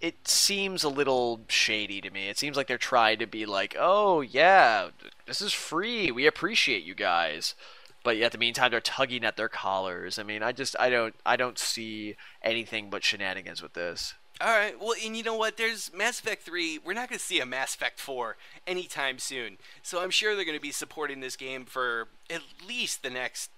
it seems a little shady to me. It seems like they're trying to be like, oh yeah, this is free. We appreciate you guys. But yet, at the meantime, they're tugging at their collars. I mean, I don't see anything but shenanigans with this. All right. Well, and you know what? There's Mass Effect 3. We're not going to see a Mass Effect 4 anytime soon. So I'm sure they're going to be supporting this game for at least the next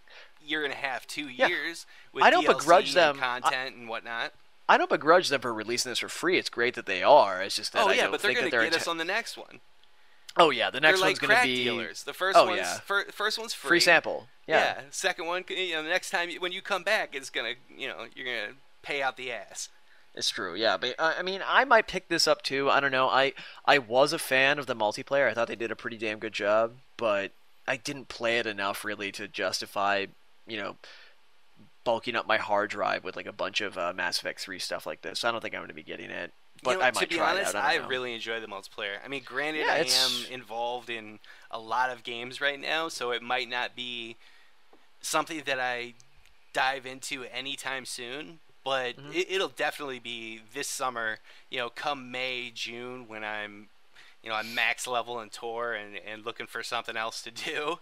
year and a half, 2 Yeah, years with I don't DLC begrudge and them. content and whatnot. I don't begrudge them for releasing this for free. It's great that they are. It's just that Oh I yeah, don't but they're think going that to they're. get us on the next one. Oh yeah, the They're next like one's going to crack be. dealers. The first Oh one's yeah, first one's free. free sample. Yeah. Second one, the next time when you come back, it's gonna, you're gonna pay out the ass. It's true, yeah. But I mean, I might pick this up too. I don't know. I was a fan of the multiplayer. I thought they did a pretty damn good job, but I didn't play it enough really to justify, you know, bulking up my hard drive with like a bunch of Mass Effect 3 stuff like this. So I don't think I'm going to be getting it, but I To might be try honest, it out. I I don't know. really enjoy the multiplayer. I mean, granted, Yeah, I it's am involved in a lot of games right now, so it might not be something that I dive into anytime soon. But mhm. it'll definitely be this summer. Come May, June, when I'm max level in Tor and looking for something else to do.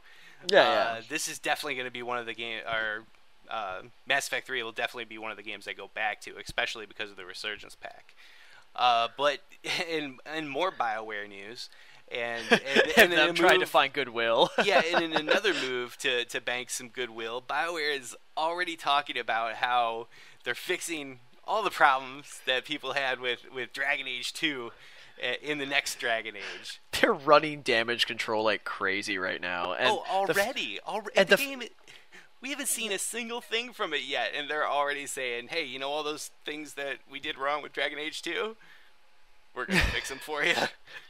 Yeah. This is definitely going to be one of the game. Or Mass Effect 3 will definitely be one of the games I go back to, especially because of the Resurgence pack. But in more BioWare news, and And them in a trying to move, find goodwill. yeah, and in another move to bank some goodwill, BioWare is already talking about how they're fixing all the problems that people had with Dragon Age 2 in the next Dragon Age. They're running damage control like crazy right now. And Already and the the game. We haven't seen a single thing from it yet, and they're already saying, "Hey, all those things that we did wrong with Dragon Age 2? We're gonna fix them for you."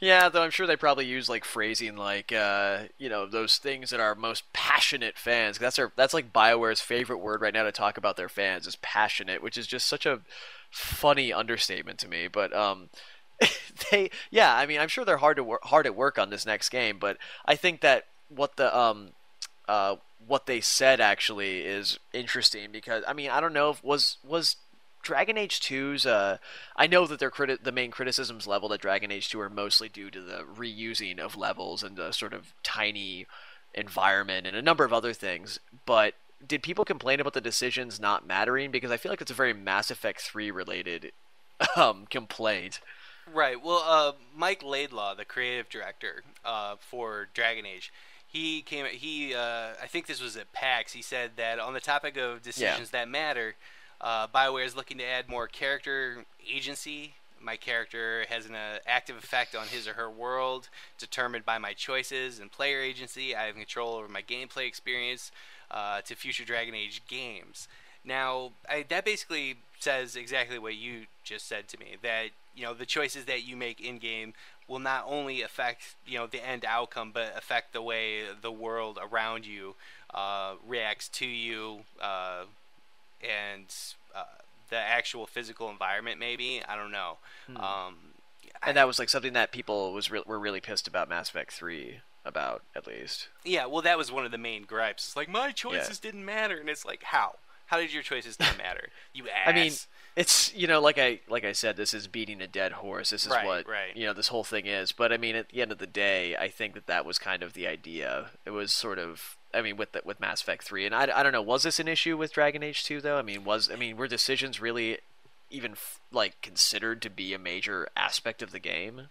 Yeah, though I'm sure they probably use like phrasing like those things that our most passionate fans. That's like BioWare's favorite word right now to talk about their fans is passionate, which is just such a funny understatement to me. But I mean, I'm sure they're hard at work on this next game, but I think that what they said actually is interesting because I mean, I don't know if was Dragon Age 2's I know that the main criticisms leveled at Dragon Age 2 are mostly due to the reusing of levels and the sort of tiny environment and a number of other things, but did people complain about the decisions not mattering? Because I feel like it's a very Mass Effect 3 related complaint. Right. Well, Mike Laidlaw, the creative director for Dragon Age, he came. I think this was at PAX. He said that on the topic of decisions that matter, BioWare is looking to add more character agency. My character has an active effect on his or her world, determined by my choices and player agency. I have control over my gameplay experience to future Dragon Age games. Now, that basically says exactly what you just said to me, that the choices that you make in game will not only affect the end outcome, but affect the way the world around you reacts to you and the actual physical environment. Maybe, I don't know. Um, And that was like something that people were really pissed about Mass Effect 3 about, at least. Yeah, well, that was one of the main gripes. It's like, my choices Yeah. didn't matter, and it's like, how? How did your choices not matter? You ass. I mean, it's like I said, this is beating a dead horse. This is what this whole thing is. But I mean, at the end of the day, I think that was kind of the idea. It was sort of, I mean, with Mass Effect 3, and I don't know, was this an issue with Dragon Age 2 though? I mean, were decisions really even considered to be a major aspect of the game?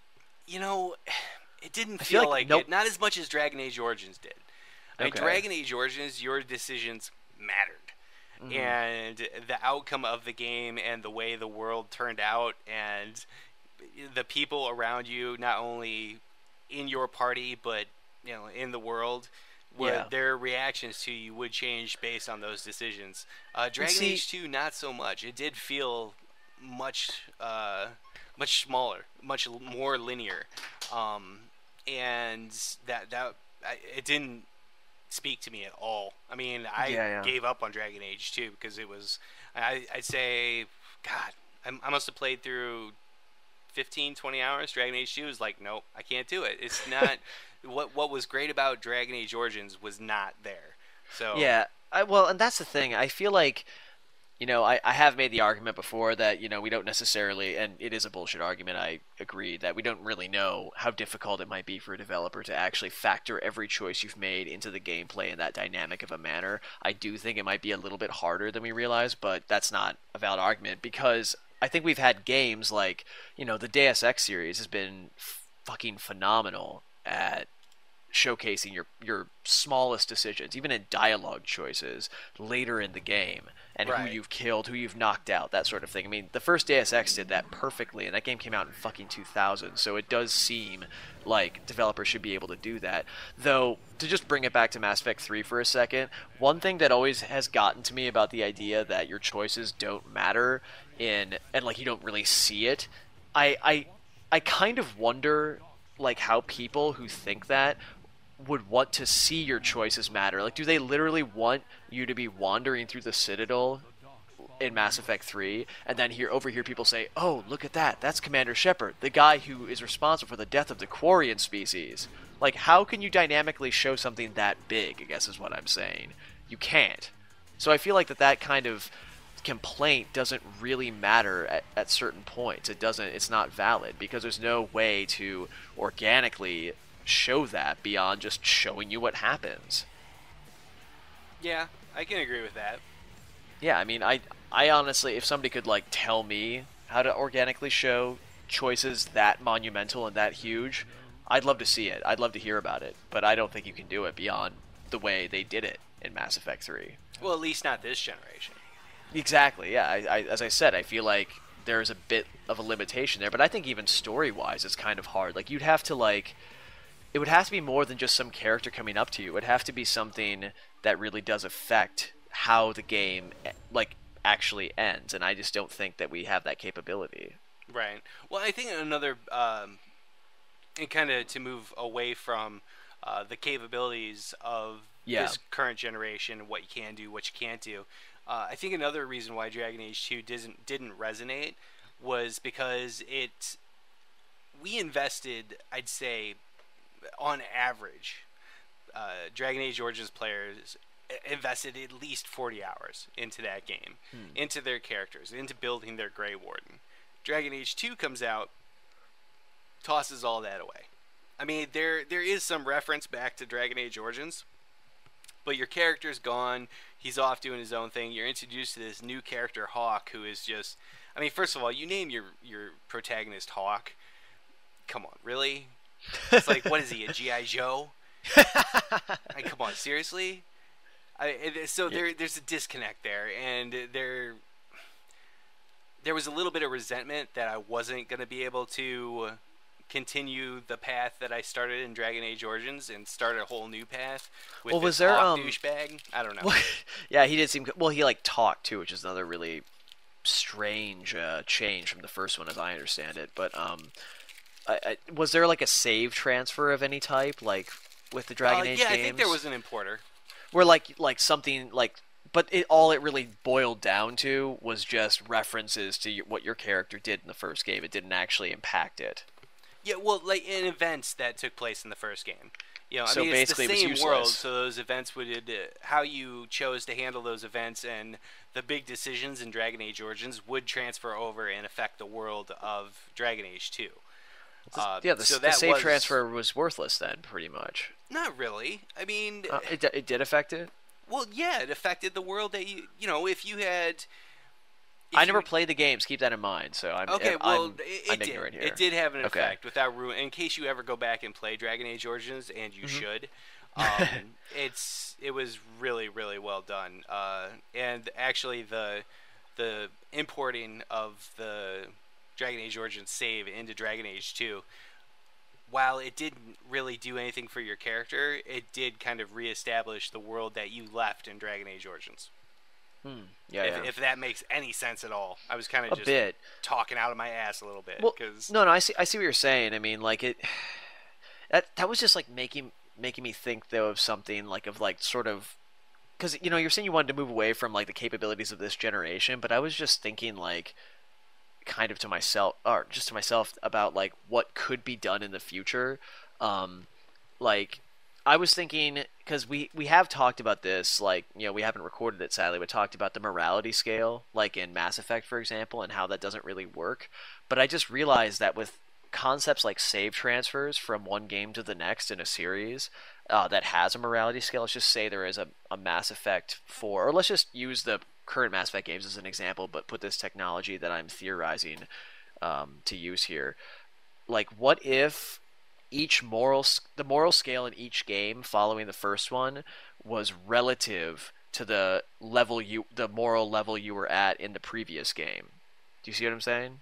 It didn't I feel feel like like nope. it. Not as much as Dragon Age Origins did. I mean, Okay. Dragon Age Origins, your decisions mattered. Mhm. And the outcome of the game and the way the world turned out and the people around you, not only in your party but in the world, Yeah. their reactions to you would change based on those decisions. Dragon see- Age 2, not so much. It did feel much smaller, much more linear, and it didn't speak to me at all. I mean, I gave up on Dragon Age 2 because it was, I'd say, God, I must have played through 15, 20 hours. Dragon Age 2 is like, nope, I can't do it. It's not, what was great about Dragon Age Origins was not there. So Yeah, and that's the thing. I feel like I have made the argument before that, we don't necessarily, and it is a bullshit argument, I agree, that we don't really know how difficult it might be for a developer to actually factor every choice you've made into the gameplay in that dynamic of a manner. I do think it might be a little bit harder than we realize, but that's not a valid argument, because I think we've had games like, the Deus Ex series has been fucking phenomenal at showcasing your smallest decisions, even in dialogue choices later in the game, and Right. who you've killed, who you've knocked out, that sort of thing. I mean, the first Deus Ex did that perfectly, and that game came out in fucking 2000, so it does seem like developers should be able to do that. Though, to just bring it back to Mass Effect 3 for a second, one thing that always has gotten to me about the idea that your choices don't matter and like you don't really see it, I kind of wonder like how people who think that would want to see your choices matter. Like, do they literally want you to be wandering through the Citadel in Mass Effect 3 and then overhear people say, "Oh, look at that. That's Commander Shepard, the guy who is responsible for the death of the Quarian species." Like, how can you dynamically show something that big, I guess is what I'm saying. You can't. So I feel like that kind of complaint doesn't really matter at certain points. It's not valid because there's no way to organically show that beyond just showing you what happens. Yeah, I can agree with that. Yeah, I mean, I honestly, if somebody could like tell me how to organically show choices that monumental and that huge, I'd love to see it. I'd love to hear about it, but I don't think you can do it beyond the way they did it in Mass Effect 3. Well, at least not this generation. Exactly, yeah. As I said, I feel like there's a bit of a limitation there, but I think even story-wise it's kind of hard. Like, you'd have to like it would have to be more than just some character coming up to you. It would have to be something that really does affect how the game like actually ends, and I just don't think that we have that capability. Right. Well, I think another, and kind of to move away from the capabilities of this current generation, what you can do, what you can't do. I think another reason why Dragon Age 2 didn't resonate was because we invested, I'd say, on average, Dragon Age Origins players invested at least 40 hours into that game, into their characters, into building their Grey Warden. Dragon Age 2 comes out, tosses all that away. I mean, there is some reference back to Dragon Age Origins, but your character's gone. He's off doing his own thing. You're introduced to this new character, Hawk, who is just... I mean, first of all, you name your protagonist Hawk. Come on, really? It's like, what is he, a G.I. Joe? Come on, seriously? There's a disconnect there, and there was a little bit of resentment that I wasn't going to be able to continue the path that I started in Dragon Age Origins and start a whole new path with this Hawk douchebag. I don't know. Well, yeah, he did seem... Well, he like talked too, which is another really strange change from the first one, as I understand it. But was there like a save transfer of any type, like with the Dragon Age games? I think there was an importer. Where like something like... But all it really boiled down to was just references to what your character did in the first game. It didn't actually impact it. Yeah, well, like in events that took place in the first game. So I mean, basically it's the it was same world, useless. so those events would how you chose to handle those events and the big decisions in Dragon Age Origins would transfer over and affect the world of Dragon Age 2. The save transfer was worthless then, pretty much. Not really. I mean, it did affect it. Well, yeah, it affected the world that if you had. I never played the games. Keep that in mind. So I'm ignorant here. It did have an effect without ruin. In case you ever go back and play Dragon Age Origins, and you should, it was really, really well done. And actually, the importing of the Dragon Age Origins save into Dragon Age 2, while it didn't really do anything for your character, it did kind of reestablish the world that you left in Dragon Age Origins. If that makes any sense at all. I was kind of just talking out of my ass a little bit. Well, no, I see what you're saying. I mean, like that was just like making me think though of something like sort of, because you're saying you wanted to move away from like the capabilities of this generation, but I was just thinking like kind of to myself about like what could be done in the future. Like I was thinking, because we have talked about this, like, we haven't recorded it sadly, but talked about the morality scale, like in Mass Effect, for example, and how that doesn't really work. But I just realized that with concepts like save transfers from one game to the next in a series that has a morality scale, let's just say there is a Mass Effect 4, or let's just use the current Mass Effect games as an example, but put this technology that I'm theorizing to use here. Like, what if the moral scale in each game following the first one was relative to the moral level you were at in the previous game? Do you see what I'm saying?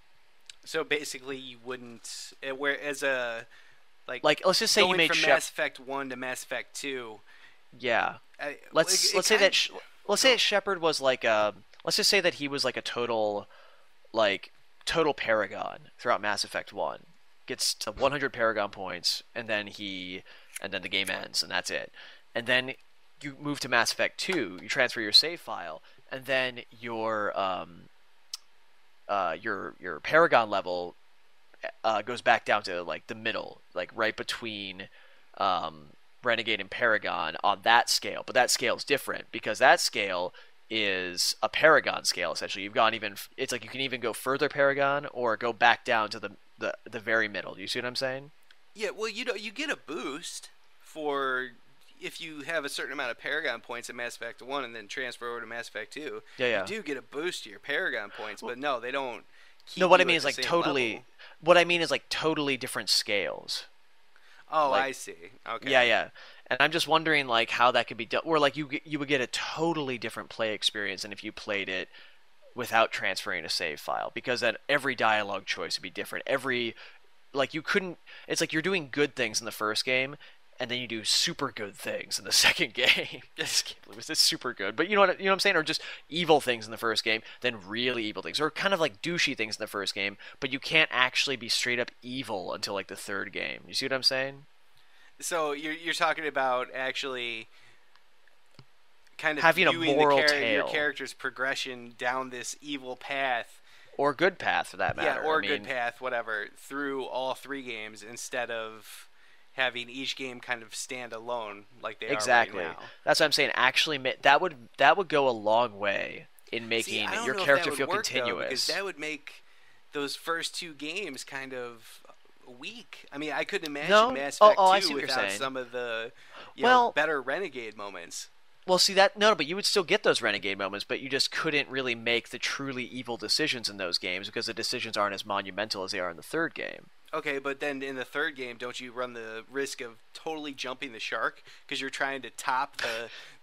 So basically, you wouldn't, whereas a like let's just say you made from Mass Effect 1 to Mass Effect 2. Yeah. Let's say that Shepard was like let's just say that he was like a total paragon throughout Mass Effect 1. Gets to 100 Paragon points, and then the game ends, and that's it. And then you move to Mass Effect 2, you transfer your save file, and then your Paragon level goes back down to like the middle, like right between Renegade and Paragon on that scale. But that scale is different because that scale is a Paragon scale essentially. It's like you can even go further Paragon or go back down to the very middle. Do you see what I'm saying? Yeah, well, you get a boost for if you have a certain amount of Paragon points in Mass Effect 1 and then transfer over to Mass Effect 2. Yeah. You do get a boost to your Paragon points, but no, they don't keep No, what you I mean at is the like same totally level. what I mean is like totally different scales. Oh, Like, I see. Okay. yeah. And I'm just wondering like how that could be done, or like you would get a totally different play experience than if you played it without transferring a save file, because then every dialogue choice would be different. It's like you're doing good things in the first game, and then you do super good things in the second game. I just can't believe it's super good, but you know what I'm saying, or just evil things in the first game, then really evil things, or kind of like douchey things in the first game, but you can't actually be straight up evil until like the third game. You see what I'm saying? So you're talking about actually kind of Having a viewing moral your tale, character's progression down this evil path. or good path for that matter. Yeah, or good path, whatever, through all three games instead of having each game kind of stand alone like they exactly. are right now. That's what I'm saying. Actually, that would go a long way in making your character feel continuous. Though, because that would make those first two games kind of weak. I mean, I couldn't imagine Mass Effect 2 without some of the better Renegade moments. Well, see but you would still get those Renegade moments, but you just couldn't really make the truly evil decisions in those games because the decisions aren't as monumental as they are in the third game. Okay, but then in the third game, don't you run the risk of totally jumping the shark because you're trying to top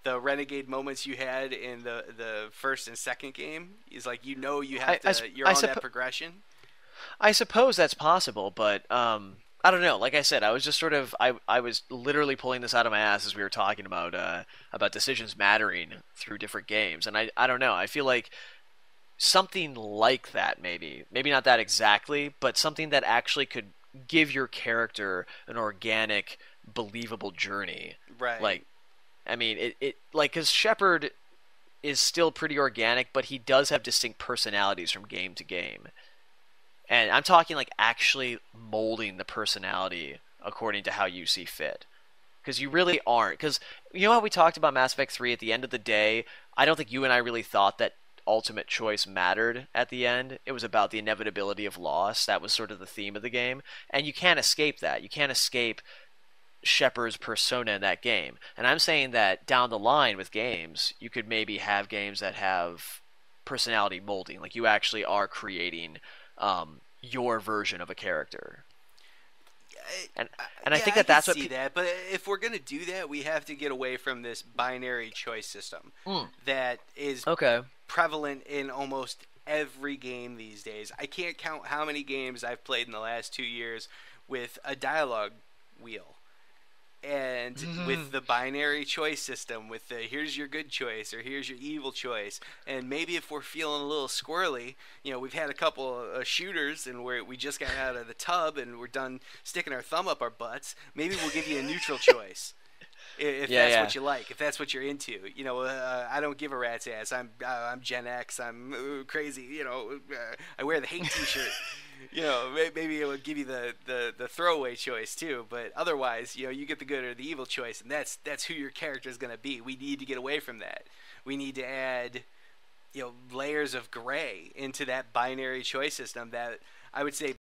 the Renegade moments you had in the first and second game? Is like you have to you're on that progression. I suppose that's possible, but I don't know. Like I said, I was just sort of I was literally pulling this out of my ass as we were talking about decisions mattering through different games, and I don't know. I feel like something like that, maybe not that exactly, but something that actually could give your character an organic, believable journey. Right. Like, I mean, it like, because Shepard is still pretty organic, but he does have distinct personalities from game to game. And I'm talking like actually molding the personality according to how you see fit. Because you really aren't. Because you know how we talked about Mass Effect 3 at the end of the day? I don't think you and I really thought that ultimate choice mattered at the end. It was about the inevitability of loss. That was sort of the theme of the game. And you can't escape that. You can't escape Shepard's persona in that game. And I'm saying that down the line with games, you could maybe have games that have personality molding. Like you actually are creating your version of a character. And I think that's what that. But if we're gonna do that, we have to get away from this binary choice system that is prevalent in almost every game these days. I can't count how many games I've played in the last 2 years with a dialogue wheel. And with the binary choice system, with the here's your good choice or here's your evil choice, and maybe if we're feeling a little squirrely, we've had a couple of shooters and we just got out of the tub and we're done sticking our thumb up our butts, maybe we'll give you a neutral choice. If that's what you like, if that's what you're into, I don't give a rat's ass. I'm Gen X. I'm crazy. I wear the hate T-shirt. maybe it would give you the throwaway choice too. But otherwise, you get the good or the evil choice, and that's who your character is going to be. We need to get away from that. We need to add, layers of gray into that binary choice system that I would say